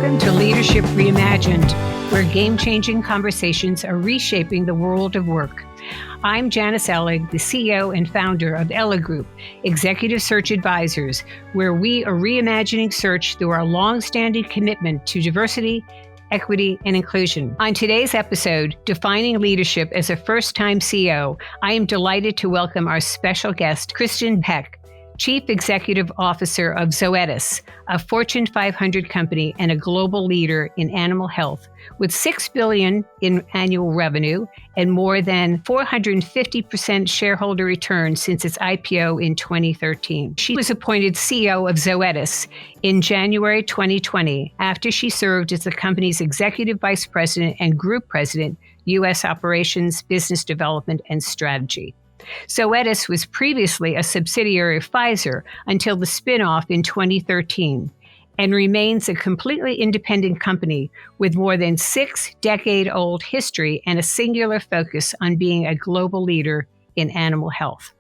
Welcome to Leadership Reimagined, where game-changing conversations are reshaping the world of work. I'm Janice Ellig, the CEO and founder of Ellig Group, Executive Search Advisors, where we are reimagining search through our long-standing commitment to diversity, equity, and inclusion. On today's episode, Defining Leadership as a First-Time CEO, I am delighted to welcome our special guest, Kristin Peck, Chief Executive Officer of Zoetis, a Fortune 500 company and a global leader in animal health, with $6 billion in annual revenue and more than 450% shareholder return since its IPO in 2013. She was appointed CEO of Zoetis in January 2020 after she served as the company's Executive Vice President and Group President, U.S. Operations, Business Development, and Strategy. Zoetis was previously a subsidiary of Pfizer until the spin-off in 2013 and remains a completely independent company with more than 6-decade-old history and a singular focus on being a global leader in animal health.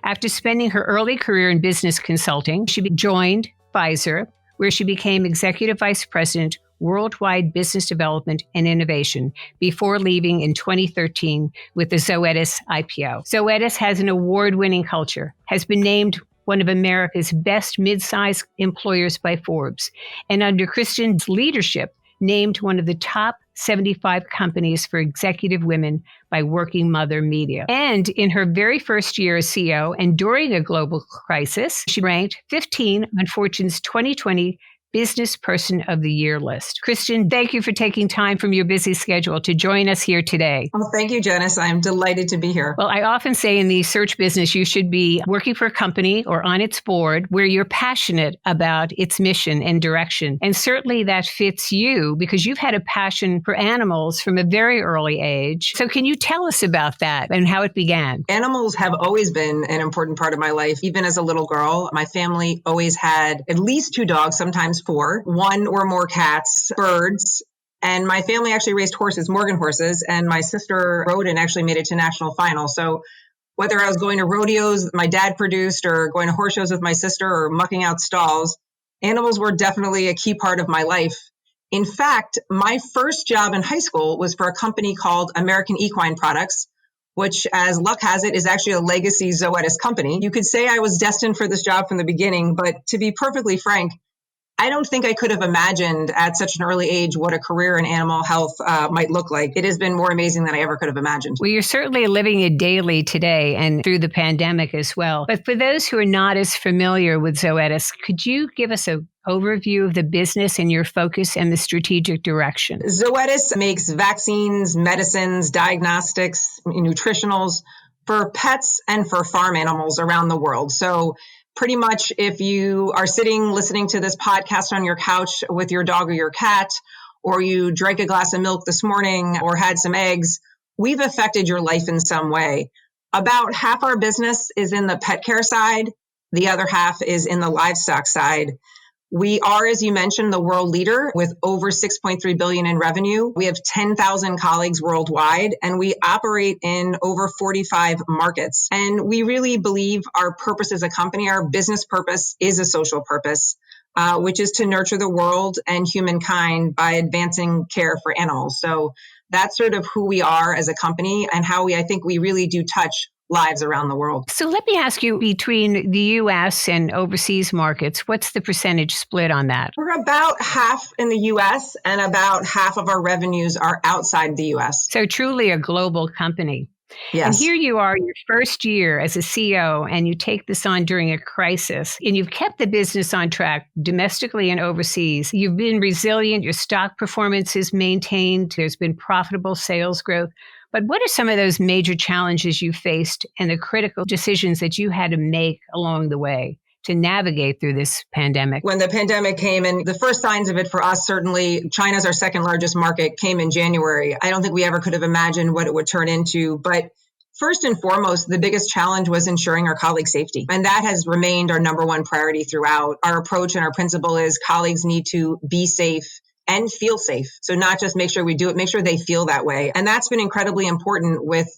After spending her early career in business consulting, she joined Pfizer, where she became Executive Vice President, Worldwide Business Development and Innovation before leaving in 2013 with the Zoetis IPO. Zoetis has an award-winning culture, has been named one of America's best mid-sized employers by Forbes, and under Kristin's leadership, named one of the top 75 companies for executive women by Working Mother Media. And in her very first year as CEO and during a global crisis, she ranked 15 on Fortune's 2020 Business Person of the Year list. Kristin, thank you for taking time from your busy schedule to join us here today. Well, thank you, Janice. I'm delighted to be here. Well, I often say in the search business, you should be working for a company or on its board where you're passionate about its mission and direction. And certainly that fits you because you've had a passion for animals from a very early age. So can you tell us about that and how it began? Animals have always been an important part of my life. Even as a little girl, my family always had at least 2 dogs, sometimes 4, 1 or more cats, birds. And my family actually raised horses, Morgan horses, and my sister rode and actually made it to national final. So whether I was going to rodeos my dad produced or going to horse shows with my sister or mucking out stalls, animals were definitely a key part of my life. In fact, my first job in high school was for a company called American Equine Products, which, as luck has it, is actually a legacy Zoetis company. You could say I was destined for this job from the beginning, but to be perfectly frank, I don't think I could have imagined at such an early age what a career in animal health might look like. It has been more amazing than I ever could have imagined. Well, you're certainly living it daily today and through the pandemic as well. But for those who are not as familiar with Zoetis, could you give us an overview of the business and your focus and the strategic direction? Zoetis makes vaccines, medicines, diagnostics, nutritionals for pets and for farm animals around the world. So pretty much if you are sitting listening to this podcast on your couch with your dog or your cat, or you drank a glass of milk this morning or had some eggs, we've affected your life in some way. About half our business is in the pet care side. The other half is in the livestock side. We are, as you mentioned, the world leader with over $6.3 billion in revenue. We have 10,000 colleagues worldwide, and we operate in over 45 markets. And we really believe our purpose as a company, our business purpose is a social purpose, which is to nurture the world and humankind by advancing care for animals. So that's sort of who we are as a company and how I think we really do touch lives around the world. So let me ask you, between the U.S. and overseas markets, what's the percentage split on that? We're about half in the U.S. and about half of our revenues are outside the U.S. So truly a global company. Yes. And here you are, your first year as a CEO, and you take this on during a crisis, and you've kept the business on track domestically and overseas. You've been resilient. Your stock performance is maintained. There's been profitable sales growth. But what are some of those major challenges you faced and the critical decisions that you had to make along the way to navigate through this pandemic? When the pandemic came, and the first signs of it for us, certainly China's our second largest market, came in January. I don't think we ever could have imagined what it would turn into. But first and foremost, the biggest challenge was ensuring our colleagues' safety. And that has remained our number one priority throughout. Our approach and our principle is colleagues need to be safe and feel safe. So not just make sure we do it, make sure they feel that way. And that's been incredibly important with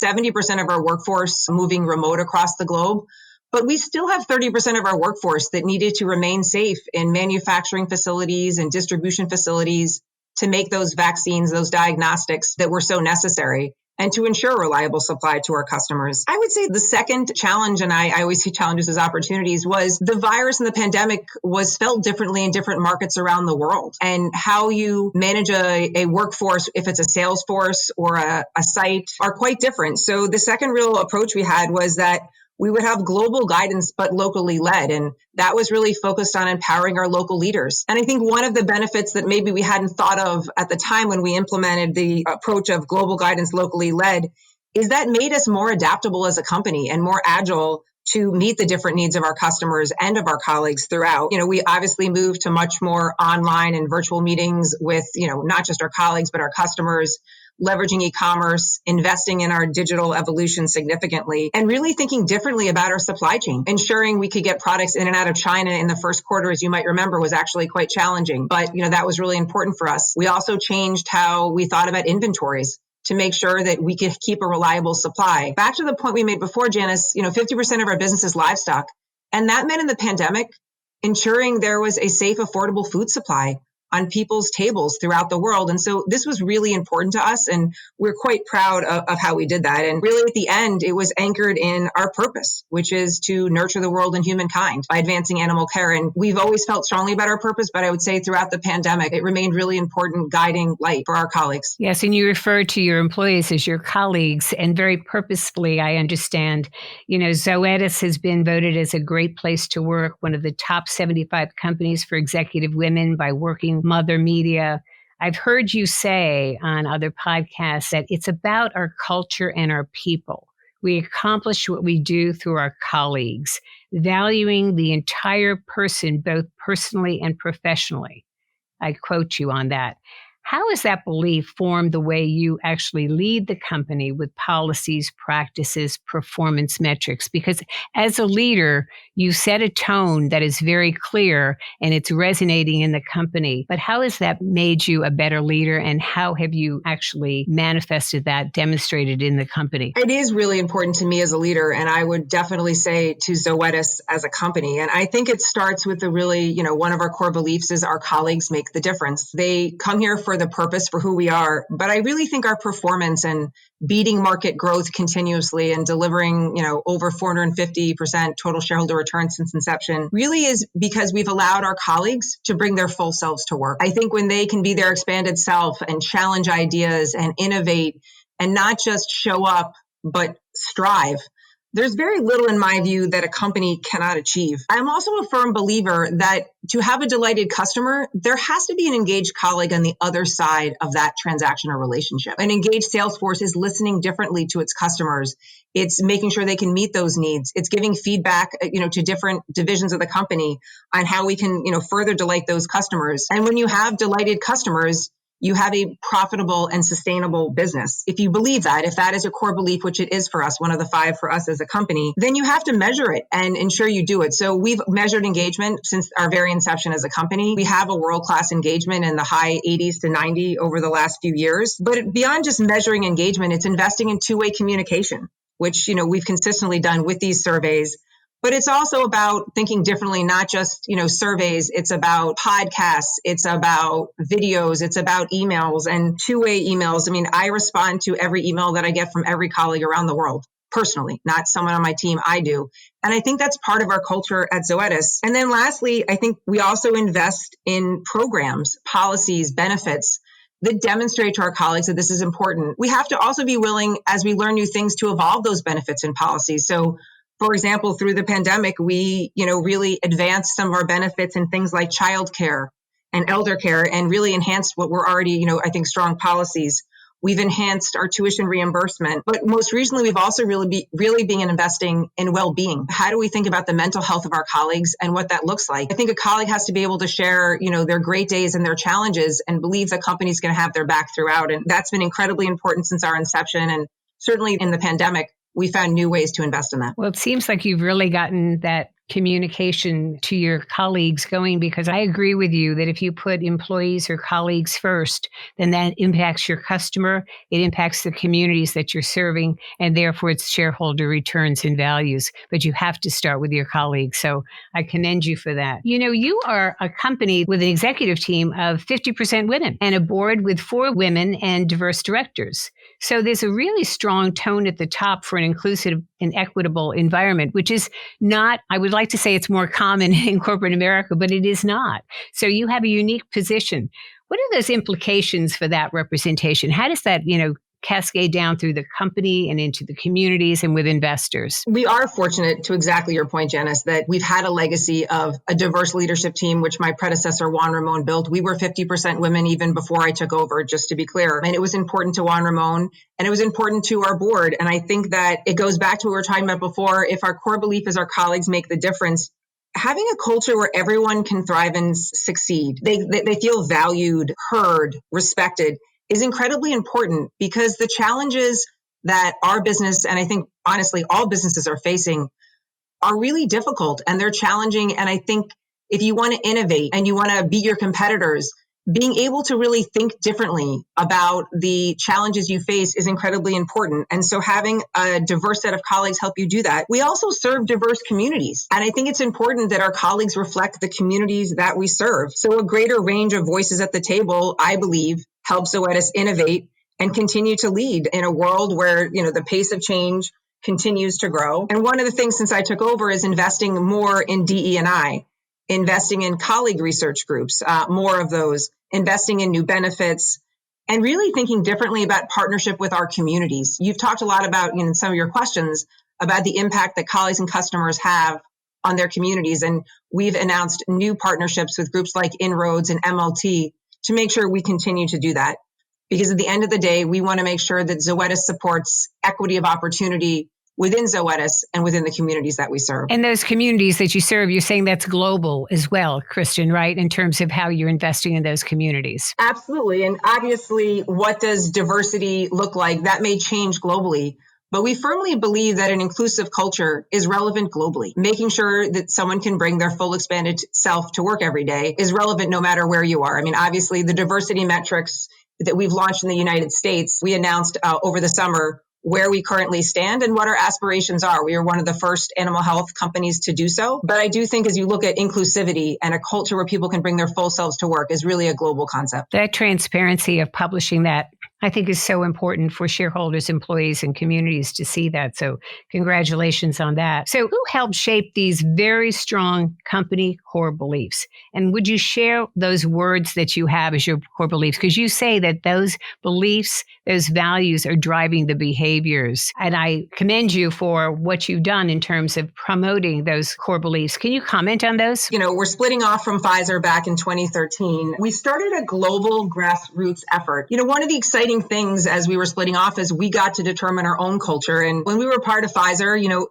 70% of our workforce moving remote across the globe. But we still have 30% of our workforce that needed to remain safe in manufacturing facilities and distribution facilities to make those vaccines, those diagnostics that were so necessary, and to ensure reliable supply to our customers. I would say the second challenge, and I always see challenges as opportunities, was the virus and the pandemic was felt differently in different markets around the world. And how you manage a workforce, if it's a sales force or a site, are quite different. So the second real approach we had was that we would have global guidance, but locally led. And that was really focused on empowering our local leaders. And I think one of the benefits that maybe we hadn't thought of at the time when we implemented the approach of global guidance locally led is that made us more adaptable as a company and more agile to meet the different needs of our customers and of our colleagues throughout. We obviously moved to much more online and virtual meetings with, not just our colleagues, but our customers, leveraging e-commerce, investing in our digital evolution significantly, and really thinking differently about our supply chain. Ensuring we could get products in and out of China in the first quarter, as you might remember, was actually quite challenging. But, that was really important for us. We also changed how we thought about inventories to make sure that we could keep a reliable supply. Back to the point we made before, Janice, 50% of our business is livestock. And that meant in the pandemic, ensuring there was a safe, affordable food supply on people's tables throughout the world. And so this was really important to us, and we're quite proud of how we did that. And really at the end, it was anchored in our purpose, which is to nurture the world and humankind by advancing animal care. And we've always felt strongly about our purpose, but I would say throughout the pandemic, it remained really important guiding light for our colleagues. Yes, and you refer to your employees as your colleagues, and very purposefully, I understand. Zoetis has been voted as a great place to work, one of the top 75 companies for executive women by Working Mother Media. I've heard you say on other podcasts that it's about our culture and our people. We accomplish what we do through our colleagues, valuing the entire person, both personally and professionally. I quote you on that. How has that belief formed the way you actually lead the company with policies, practices, performance metrics? Because as a leader, you set a tone that is very clear and it's resonating in the company. But how has that made you a better leader, and how have you actually manifested that, demonstrated in the company? It is really important to me as a leader, and I would definitely say to Zoetis as a company. And I think it starts with the really, one of our core beliefs is our colleagues make the difference. They come here for the purpose for who we are. But I really think our performance and beating market growth continuously and delivering, over 450% total shareholder return since inception really is because we've allowed our colleagues to bring their full selves to work. I think when they can be their expanded self and challenge ideas and innovate and not just show up, but strive, there's very little, in my view, that a company cannot achieve. I'm also a firm believer that to have a delighted customer, there has to be an engaged colleague on the other side of that transaction or relationship. An engaged sales force is listening differently to its customers. It's making sure they can meet those needs. It's giving feedback, to different divisions of the company on how we can, further delight those customers. And when you have delighted customers, you have a profitable and sustainable business. If you believe that, if that is a core belief, which it is for us, one of the 5 for us as a company, then you have to measure it and ensure you do it. So we've measured engagement since our very inception as a company. We have a world-class engagement in the high 80s to 90 over the last few years. But beyond just measuring engagement, it's investing in two-way communication, which, we've consistently done with these surveys. But it's also about thinking differently, not just, surveys. It's about podcasts. It's about videos. It's about emails and two-way emails. I respond to every email that I get from every colleague around the world personally, not someone on my team. I do. And I think that's part of our culture at Zoetis. And then lastly, I think we also invest in programs, policies, benefits that demonstrate to our colleagues that this is important. We have to also be willing, as we learn new things, to evolve those benefits and policies. So for example, through the pandemic, we, really advanced some of our benefits in things like childcare and elder care and really enhanced what were already, I think, strong policies. We've enhanced our tuition reimbursement. But most recently, we've also really been investing in well-being. How do we think about the mental health of our colleagues and what that looks like? I think a colleague has to be able to share, their great days and their challenges and believe the company's going to have their back throughout. And that's been incredibly important since our inception. And certainly in the pandemic, we found new ways to invest in that. Well, it seems like you've really gotten that communication to your colleagues going? Because I agree with you that if you put employees or colleagues first, then that impacts your customer, it impacts the communities that you're serving, and therefore it's shareholder returns and values. But you have to start with your colleagues. So I commend you for that. You know, you are a company with an executive team of 50% women and a board with 4 women and diverse directors. So there's a really strong tone at the top for an inclusive and equitable environment, which is not, I would like to say it's more common in corporate America, but it is not. So you have a unique position. What are those implications for that representation? How does that, cascade down through the company and into the communities and with investors? We are fortunate, to exactly your point, Janice, that we've had a legacy of a diverse leadership team, which my predecessor, Juan Ramon, built. We were 50% women even before I took over, just to be clear. And it was important to Juan Ramon, and it was important to our board. And I think that it goes back to what we were talking about before. If our core belief is our colleagues make the difference, having a culture where everyone can thrive and succeed, they feel valued, heard, respected, is incredibly important, because the challenges that our business, and I think honestly all businesses are facing, are really difficult and they're challenging. And I think if you want to innovate and you want to beat your competitors, being able to really think differently about the challenges you face is incredibly important. And so having a diverse set of colleagues help you do that. We also serve diverse communities. And I think it's important that our colleagues reflect the communities that we serve. So a greater range of voices at the table, I believe, helps Zoetis innovate and continue to lead in a world where, the pace of change continues to grow. And one of the things since I took over is investing more in DE&I, investing in colleague research groups, more of those, investing in new benefits, and really thinking differently about partnership with our communities. You've talked a lot about, in some of your questions, about the impact that colleagues and customers have on their communities. And we've announced new partnerships with groups like Inroads and MLT to make sure we continue to do that. Because at the end of the day, we want to make sure that Zoetis supports equity of opportunity within Zoetis and within the communities that we serve. And those communities that you serve, you're saying that's global as well, Kristin, right? In terms of how you're investing in those communities. Absolutely. And obviously, what does diversity look like? That may change globally. But we firmly believe that an inclusive culture is relevant globally. Making sure that someone can bring their full expanded self to work every day is relevant no matter where you are. I mean, obviously, the diversity metrics that we've launched in the United States, we announced over the summer where we currently stand and what our aspirations are. We are one of the first animal health companies to do so. But I do think as you look at inclusivity and a culture where people can bring their full selves to work is really a global concept. That transparency of publishing that, I think, is so important for shareholders, employees, and communities to see that. So congratulations on that. So who helped shape these very strong company core beliefs? And would you share those words that you have as your core beliefs? Because you say that those beliefs, those values are driving the behaviors. And I commend you for what you've done in terms of promoting those core beliefs. Can you comment on those? We're splitting off from Pfizer back in 2013. We started a global grassroots effort. One of the exciting things as we were splitting off is we got to determine our own culture. And when we were part of Pfizer,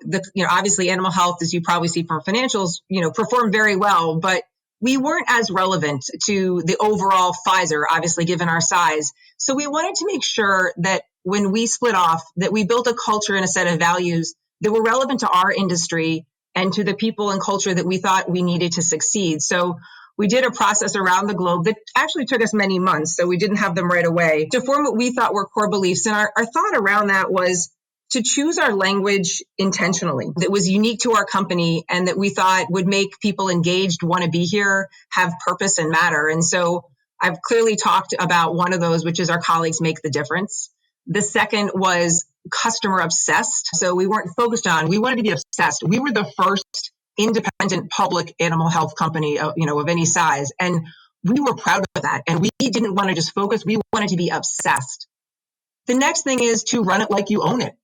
obviously animal health, as you probably see from financials, performed very well, but we weren't as relevant to the overall Pfizer, obviously, given our size. So we wanted to make sure that when we split off, that we built a culture and a set of values that were relevant to our industry and to the people and culture that we thought we needed to succeed. So we did a process around the globe that actually took us many months, so we didn't have them right away, to form what we thought were core beliefs. And our thought around that was to choose our language intentionally, that was unique to our company and that we thought would make people engaged, want to be here, have purpose and matter. And so I've clearly talked about one of those, which is our colleagues make the difference. The second was customer obsessed. So we weren't focused on, we wanted to be obsessed. We were the first independent public animal health company, of any size. And we were proud of that. And we didn't want to just focus. We wanted to be obsessed. The next thing is to run it like you own it.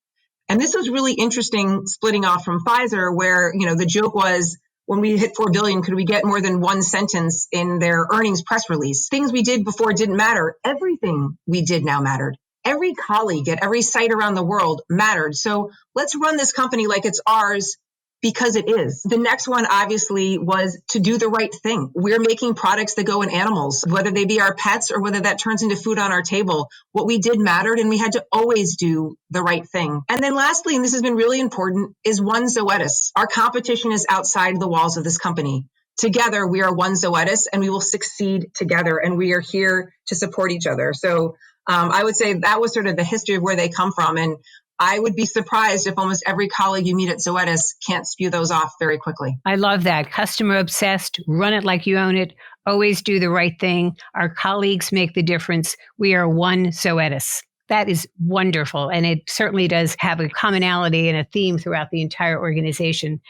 And this was really interesting splitting off from Pfizer, where, the joke was when we hit 4 billion, could we get more than one sentence in their earnings press release? Things we did before didn't matter. Everything we did now mattered. Every colleague at every site around the world mattered. So let's run this company like it's ours, because it is. The next one obviously was to do the right thing. We're making products that go in animals, whether they be our pets or whether that turns into food on our table. What we did mattered, and we had to always do the right thing. And then lastly, and this has been really important, is one Zoetis. Our competition is outside the walls of this company. Together, we are one Zoetis, and we will succeed together, and we are here to support each other. So I would say that was sort of the history of where they come from. And I would be surprised if almost every colleague you meet at Zoetis can't spew those off very quickly. I love that. Customer obsessed, run it like you own it, always do the right thing. Our colleagues make the difference. We are one Zoetis. That is wonderful. And it certainly does have a commonality and a theme throughout the entire organization.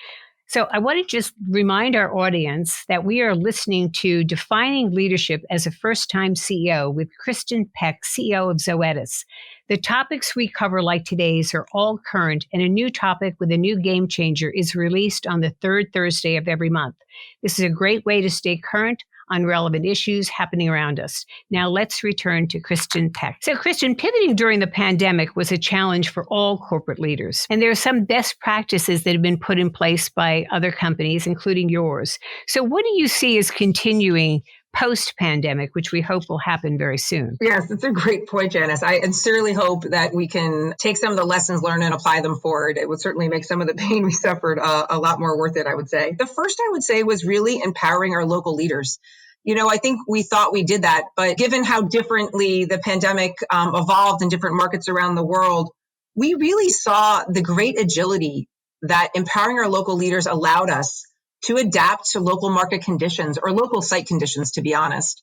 So I want to just remind our audience that we are listening to Defining Leadership as a First-Time CEO with Kristin Peck, CEO of Zoetis. The topics we cover, like today's, are all current, and a new topic with a new game changer is released on the third Thursday of every month. This is a great way to stay current on relevant issues happening around us. Now let's return to Kristin Peck. So Kristin, pivoting during the pandemic was a challenge for all corporate leaders. And there are some best practices that have been put in place by other companies, including yours. So what do you see as continuing post-pandemic, which we hope will happen very soon? Yes, it's a great point, Janice. I sincerely hope that we can take some of the lessons learned and apply them forward. It would certainly make some of the pain we suffered a lot more worth it, I would say. The first I would say was really empowering our local leaders. I think we thought we did that, but given how differently the pandemic evolved in different markets around the world, we really saw the great agility that empowering our local leaders allowed us to adapt to local market conditions or local site conditions, to be honest.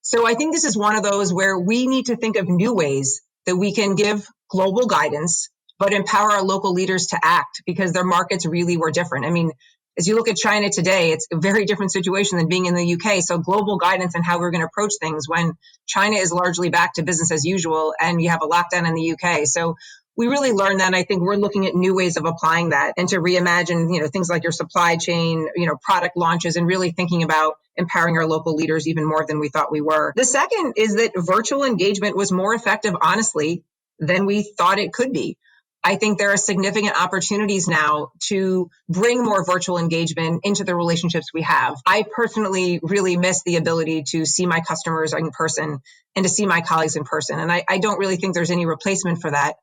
So I think this is one of those where we need to think of new ways that we can give global guidance, but empower our local leaders to act because their markets really were different. I mean, as you look at China today, it's a very different situation than being in the UK. So global guidance and how we're going to approach things when China is largely back to business as usual and you have a lockdown in the UK. So we really learned that. And I think we're looking at new ways of applying that and to reimagine, things like your supply chain, product launches, and really thinking about empowering our local leaders even more than we thought we were. The second is that virtual engagement was more effective, honestly, than we thought it could be. I think there are significant opportunities now to bring more virtual engagement into the relationships we have. I personally really miss the ability to see my customers in person and to see my colleagues in person. And I don't really think there's any replacement for that.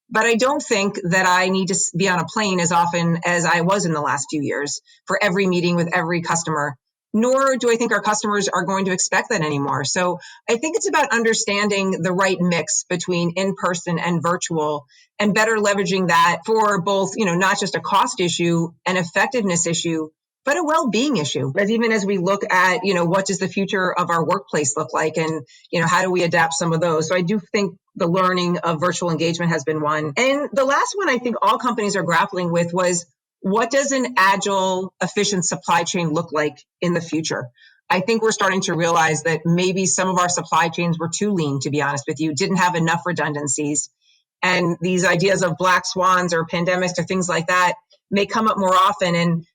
But I don't think that I need to be on a plane as often as I was in the last few years for every meeting with every customer, nor do I think our customers are going to expect that anymore. So I think it's about understanding the right mix between in-person and virtual and better leveraging that for both, not just a cost issue, an effectiveness issue, but a well-being issue. As even as we look at, what does the future of our workplace look like and, how do we adapt some of those? So I do think the learning of virtual engagement has been one. And the last one I think all companies are grappling with was, what does an agile, efficient supply chain look like in the future? I think we're starting to realize that maybe some of our supply chains were too lean, to be honest with you, didn't have enough redundancies. And these ideas of black swans or pandemics or things like that may come up more often. And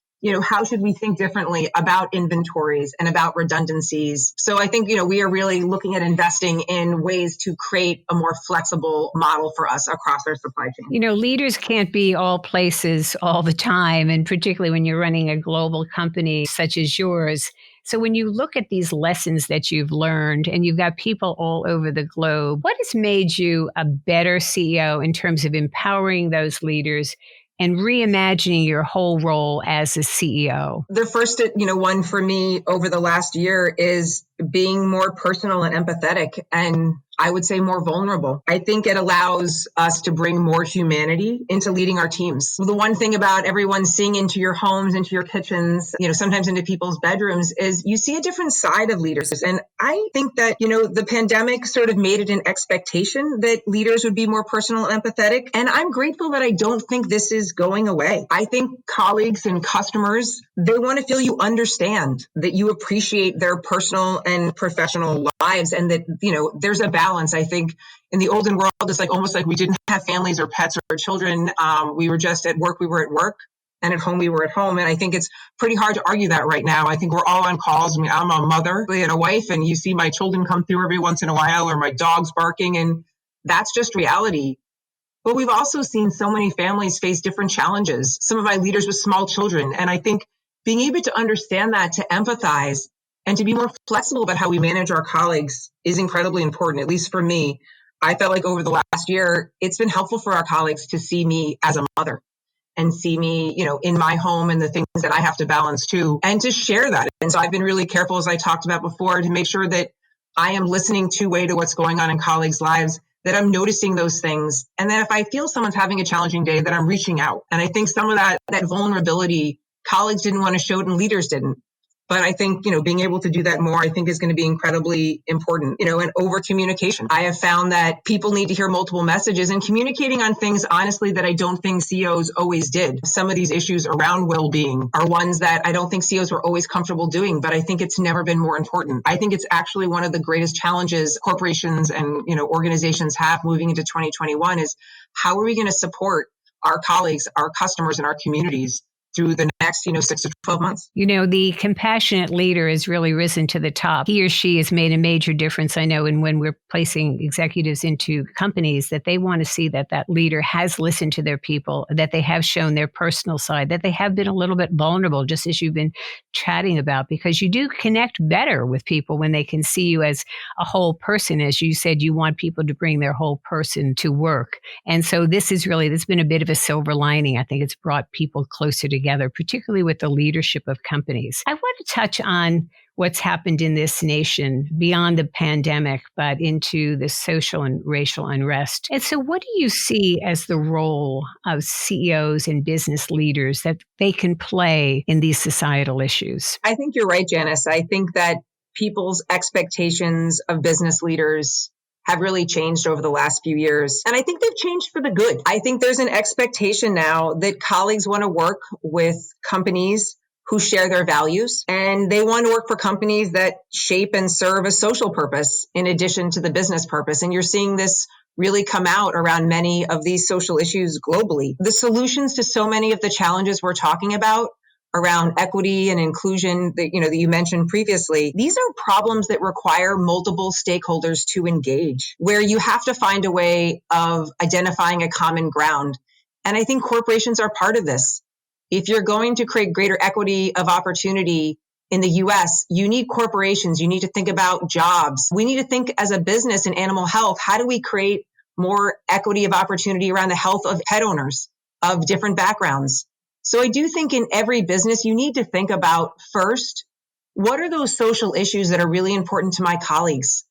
how should we think differently about inventories and about redundancies? So I think, we are really looking at investing in ways to create a more flexible model for us across our supply chain. Leaders can't be all places all the time, and particularly when you're running a global company such as yours. So when you look at these lessons that you've learned and you've got people all over the globe, what has made you a better CEO in terms of empowering those leaders and reimagining your whole role as a CEO? The first, one for me over the last year is being more personal and empathetic, and I would say more vulnerable. I think it allows us to bring more humanity into leading our teams. The one thing about everyone seeing into your homes, into your kitchens, sometimes into people's bedrooms, is you see a different side of leaders. And I think that, the pandemic sort of made it an expectation that leaders would be more personal and empathetic. And I'm grateful that I don't think this is going away. I think colleagues and customers, they want to feel you understand, that you appreciate their personal and professional lives, and that, there's a balance. I think in the olden world, it's like almost like we didn't have families or pets or children. We were just at work, we were at work, and at home, we were at home. And I think it's pretty hard to argue that right now. I think we're all on calls. I mean, I'm a mother and a wife, and you see my children come through every once in a while, or my dog's barking, and that's just reality. But we've also seen so many families face different challenges. Some of my leaders with small children. And I think being able to understand that, to empathize, and to be more flexible about how we manage our colleagues is incredibly important, at least for me. I felt like over the last year, it's been helpful for our colleagues to see me as a mother and see me, in my home and the things that I have to balance too, and to share that. And so I've been really careful, as I talked about before, to make sure that I am listening two-way to what's going on in colleagues' lives, that I'm noticing those things. And then if I feel someone's having a challenging day, that I'm reaching out. And I think some of that vulnerability, colleagues didn't want to show it and leaders didn't. But I think, being able to do that more, I think is going to be incredibly important, and over communication. I have found that people need to hear multiple messages and communicating on things, honestly, that I don't think CEOs always did. Some of these issues around well-being are ones that I don't think CEOs were always comfortable doing, but I think it's never been more important. I think it's actually one of the greatest challenges corporations and, organizations have moving into 2021 is how are we going to support our colleagues, our customers, and our communities through the next, 6 to 12 months. The compassionate leader has really risen to the top. He or she has made a major difference, I know, and when we're placing executives into companies, that they want to see that that leader has listened to their people, that they have shown their personal side, that they have been a little bit vulnerable, just as you've been chatting about, because you do connect better with people when they can see you as a whole person. As you said, you want people to bring their whole person to work. And so this has been a bit of a silver lining. I think it's brought people closer together, particularly with the leadership of companies. I want to touch on what's happened in this nation beyond the pandemic, but into the social and racial unrest. And so what do you see as the role of CEOs and business leaders that they can play in these societal issues? I think you're right, Janice. I think that people's expectations of business leaders have really changed over the last few years. And I think they've changed for the good. I think there's an expectation now that colleagues want to work with companies who share their values, and they want to work for companies that shape and serve a social purpose in addition to the business purpose. And you're seeing this really come out around many of these social issues globally. The solutions to so many of the challenges we're talking about around equity and inclusion that you mentioned previously, these are problems that require multiple stakeholders to engage, where you have to find a way of identifying a common ground. And I think corporations are part of this. If you're going to create greater equity of opportunity in the US, you need corporations. You need to think about jobs. We need to think as a business in animal health, how do we create more equity of opportunity around the health of pet owners of different backgrounds? So I do think in every business, you need to think about first, what are those social issues that are really important to my colleagues?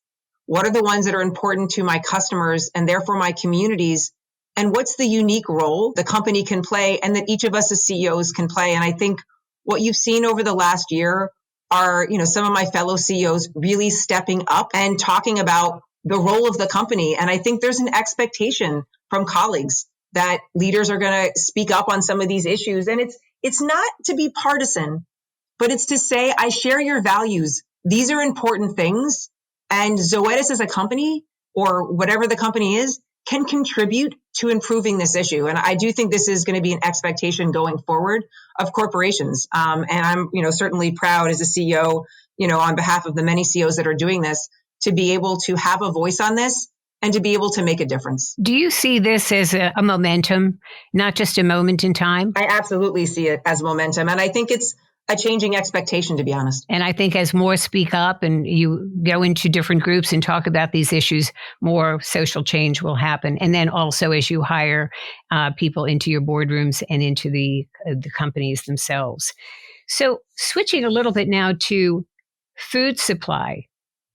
What are the ones that are important to my customers and therefore my communities? And what's the unique role the company can play and that each of us as CEOs can play? And I think what you've seen over the last year are, some of my fellow CEOs really stepping up and talking about the role of the company. And I think there's an expectation from colleagues that leaders are going to speak up on some of these issues. And it's not to be partisan, but it's to say, I share your values. These are important things. And Zoetis as a company, or whatever the company is, can contribute to improving this issue. And I do think this is going to be an expectation going forward of corporations. And I'm, certainly proud as a CEO, on behalf of the many CEOs that are doing this, to be able to have a voice on this and to be able to make a difference. Do you see this as a momentum, not just a moment in time? I absolutely see it as momentum. And I think it's a changing expectation, to be honest. And I think as more speak up and you go into different groups and talk about these issues, more social change will happen. And then also as you hire people into your boardrooms and into the companies themselves. So switching a little bit now to food supply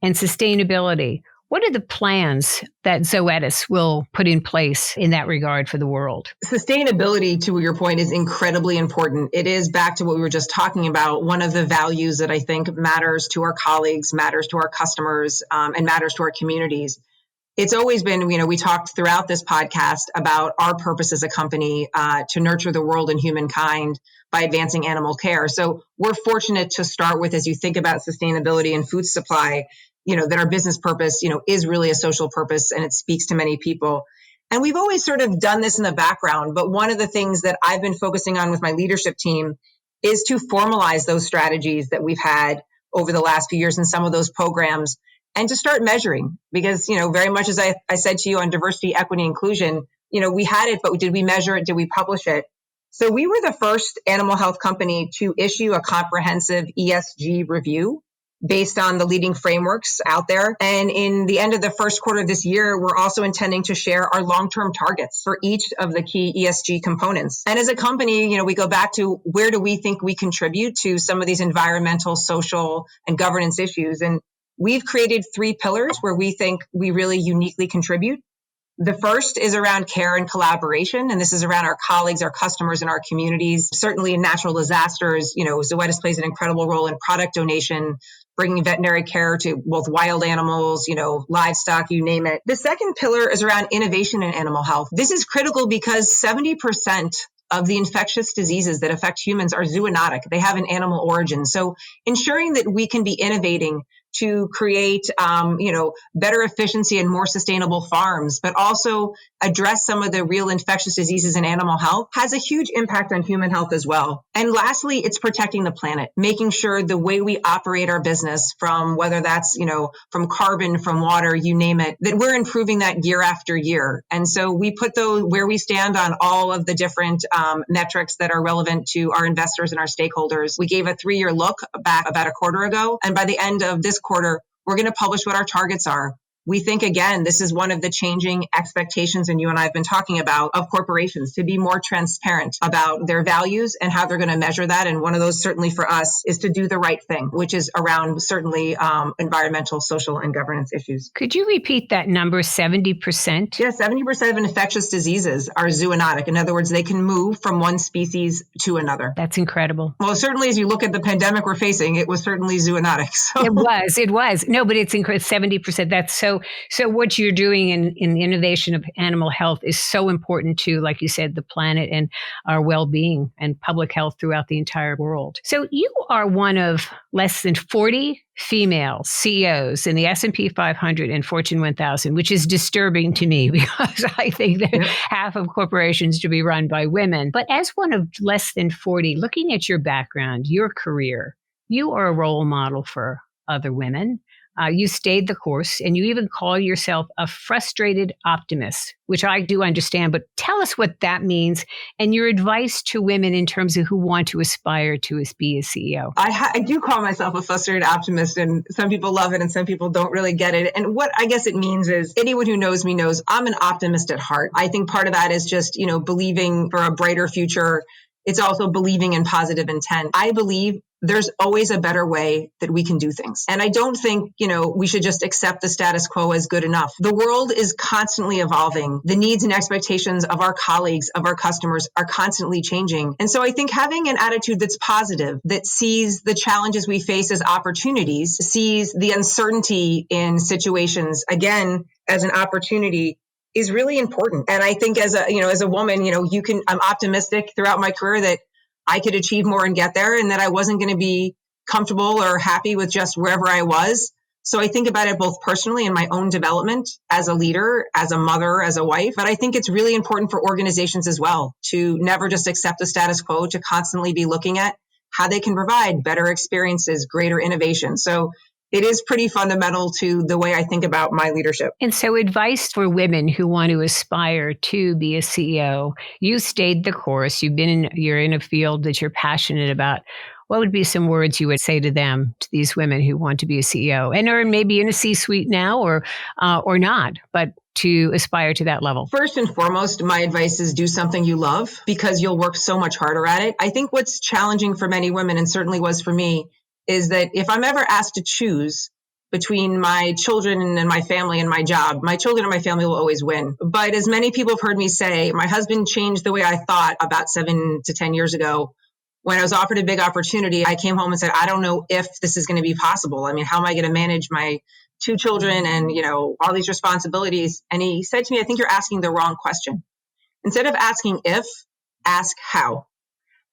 and sustainability. What are the plans that Zoetis will put in place in that regard for the world? Sustainability, to your point, is incredibly important. It is back to what we were just talking about. One of the values that I think matters to our colleagues, matters to our customers, and matters to our communities. It's always been, we talked throughout this podcast about our purpose as a company to nurture the world and humankind by advancing animal care. So we're fortunate to start with, as you think about sustainability and food supply, that our business purpose, is really a social purpose and it speaks to many people. And we've always sort of done this in the background. But one of the things that I've been focusing on with my leadership team is to formalize those strategies that we've had over the last few years in some of those programs and to start measuring. Because, very much as I said to you on diversity, equity, inclusion, we had it, but did we measure it? Did we publish it? So we were the first animal health company to issue a comprehensive ESG review based on the leading frameworks out there. And in the end of the first quarter of this year, we're also intending to share our long-term targets for each of the key ESG components. And as a company, we go back to where do we think we contribute to some of these environmental, social, and governance issues. And we've created 3 pillars where we think we really uniquely contribute. The first is around care and collaboration, and this is around our colleagues, our customers, and our communities. Certainly in natural disasters, Zoetis plays an incredible role in product donation, bringing veterinary care to both wild animals, livestock, you name it. The second pillar is around innovation in animal health. This is critical because 70% of the infectious diseases that affect humans are zoonotic. They have an animal origin. So ensuring that we can be innovating to create, better efficiency and more sustainable farms, but also address some of the real infectious diseases in animal health has a huge impact on human health as well. And lastly, it's protecting the planet, making sure the way we operate our business from whether that's, from carbon, from water, you name it, that we're improving that year after year. And so we put those where we stand on all of the different metrics that are relevant to our investors and our stakeholders. We gave a 3-year look back about a quarter ago. And by the end of this quarter, we're going to publish what our targets are. We think, again, this is one of the changing expectations, and you and I have been talking about, of corporations to be more transparent about their values and how they're going to measure that. And one of those certainly for us is to do the right thing, which is around certainly environmental, social, and governance issues. Could you repeat that number, 70%? Yeah, 70% of infectious diseases are zoonotic. In other words, they can move from one species to another. That's incredible. Well, certainly as you look at the pandemic we're facing, it was certainly zoonotic. So. It was. No, but it's incredible. 70%. That's so what you're doing in the innovation of animal health is so important to, like you said, the planet and our well-being and public health throughout the entire world. So you are one of less than 40 female CEOs in the S&P 500 and Fortune 1000, which is disturbing to me because I think that half of corporations should be run by women. But as one of less than 40, looking at your background, your career, you are a role model for other women. You stayed the course, and you even call yourself a frustrated optimist, which I do understand. But tell us what that means and your advice to women in terms of who want to aspire to be a CEO. I do call myself a frustrated optimist, and some people love it and some people don't really get it. And what I guess it means is anyone who knows me knows I'm an optimist at heart. I think part of that is just, believing for a brighter future. It's also believing in positive intent. I believe there's always a better way that we can do things. And I don't think, we should just accept the status quo as good enough. The world is constantly evolving. The needs and expectations of our colleagues, of our customers are constantly changing. And so I think having an attitude that's positive, that sees the challenges we face as opportunities, sees the uncertainty in situations, again, as an opportunity, is really important. And I think as a woman, I'm optimistic throughout my career that I could achieve more and get there, and that I wasn't going to be comfortable or happy with just wherever I was. So I think about it both personally in my own development as a leader, as a mother, as a wife. But I think it's really important for organizations as well to never just accept the status quo, to constantly be looking at how they can provide better experiences, greater innovation. So it is pretty fundamental to the way I think about my leadership. And so advice for women who want to aspire to be a CEO, you stayed the course, you're in a field that you're passionate about. What would be some words you would say to them, to these women who want to be a CEO and are maybe in a C-suite now or not, but to aspire to that level? First and foremost, my advice is do something you love because you'll work so much harder at it. I think what's challenging for many women, and certainly was for me, is that if I'm ever asked to choose between my children and my family and my job, my children and my family will always win. But as many people have heard me say, my husband changed the way I thought about 7 to 10 years ago. When I was offered a big opportunity, I came home and said, I don't know if this is going to be possible. I mean, how am I going to manage my 2 children and, all these responsibilities? And he said to me, I think you're asking the wrong question. Instead of asking if, ask how.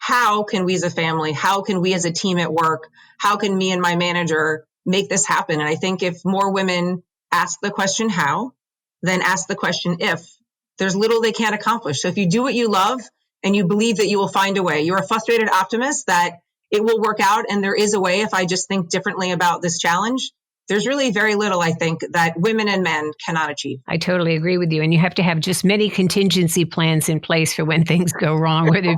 How can we as a family, how can we as a team at work, how can me and my manager make this happen? And I think if more women ask the question how, then ask the question if, there's little they can't accomplish. So if you do what you love and you believe that you will find a way, you're a frustrated optimist that it will work out and there is a way if I just think differently about this challenge, there's really very little, I think, that women and men cannot achieve. I totally agree with you. And you have to have just many contingency plans in place for when things go wrong, whether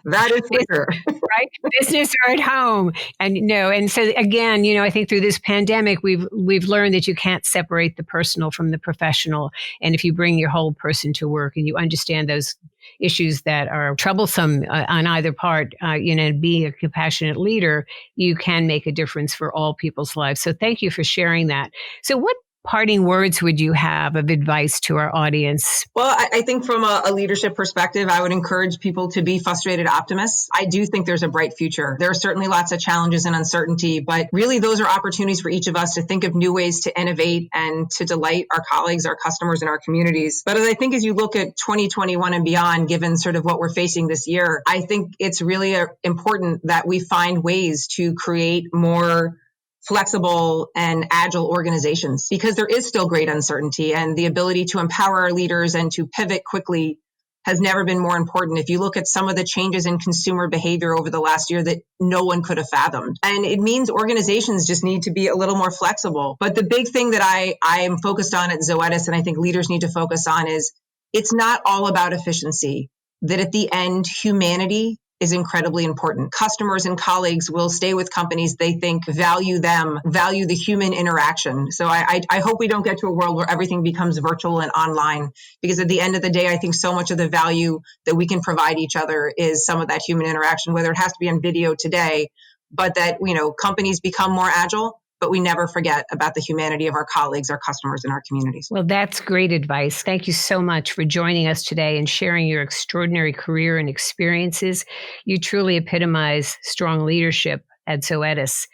that is for sure. Right? Business or at home. And so again, I think through this pandemic, we've learned that you can't separate the personal from the professional. And if you bring your whole person to work and you understand those issues that are troublesome on either part, being a compassionate leader, you can make a difference for all people's lives. So thank you for sharing that. So what parting words would you have of advice to our audience? Well, I think from a leadership perspective, I would encourage people to be frustrated optimists. I do think there's a bright future. There are certainly lots of challenges and uncertainty, but really those are opportunities for each of us to think of new ways to innovate and to delight our colleagues, our customers, and our communities. But as I think as you look at 2021 and beyond, given sort of what we're facing this year, I think it's really important that we find ways to create more flexible and agile organizations, because there is still great uncertainty, and the ability to empower our leaders and to pivot quickly has never been more important. If you look at some of the changes in consumer behavior over the last year that no one could have fathomed, and it means organizations just need to be a little more flexible. But the big thing that I am focused on at Zoetis, and I think leaders need to focus on, is it's not all about efficiency. That at the end, humanity is incredibly important. Customers and colleagues will stay with companies they think value them, value the human interaction. So I hope we don't get to a world where everything becomes virtual and online, because at the end of the day, I think so much of the value that we can provide each other is some of that human interaction, whether it has to be on video today, but that, companies become more agile, but we never forget about the humanity of our colleagues, our customers, and our communities. Well, that's great advice. Thank you so much for joining us today and sharing your extraordinary career and experiences. You truly epitomize strong leadership at Zoetis.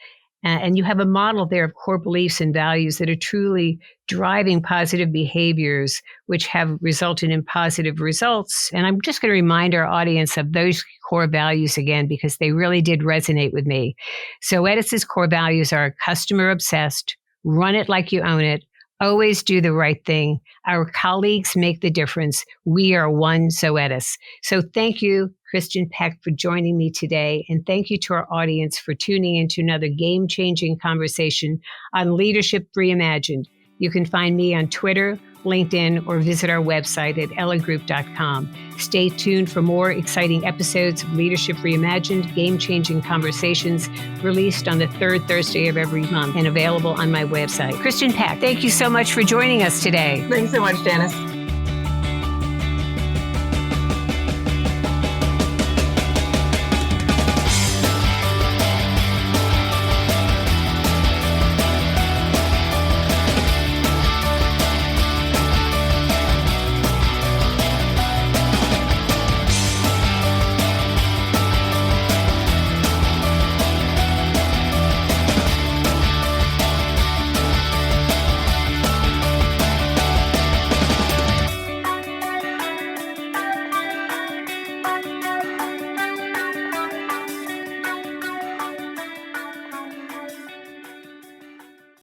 And you have a model there of core beliefs and values that are truly driving positive behaviors, which have resulted in positive results. And I'm just going to remind our audience of those core values again, because they really did resonate with me. Zoetis's core values are customer obsessed, run it like you own it, always do the right thing. Our colleagues make the difference. We are one Zoetis. So thank you, Kristin Peck, for joining me today. And thank you to our audience for tuning into another game-changing conversation on Leadership Reimagined. You can find me on Twitter, LinkedIn, or visit our website at elligroup.com. Stay tuned for more exciting episodes of Leadership Reimagined, game-changing conversations released on the third Thursday of every month and available on my website. Kristin Peck, thank you so much for joining us today. Thanks so much, Janice.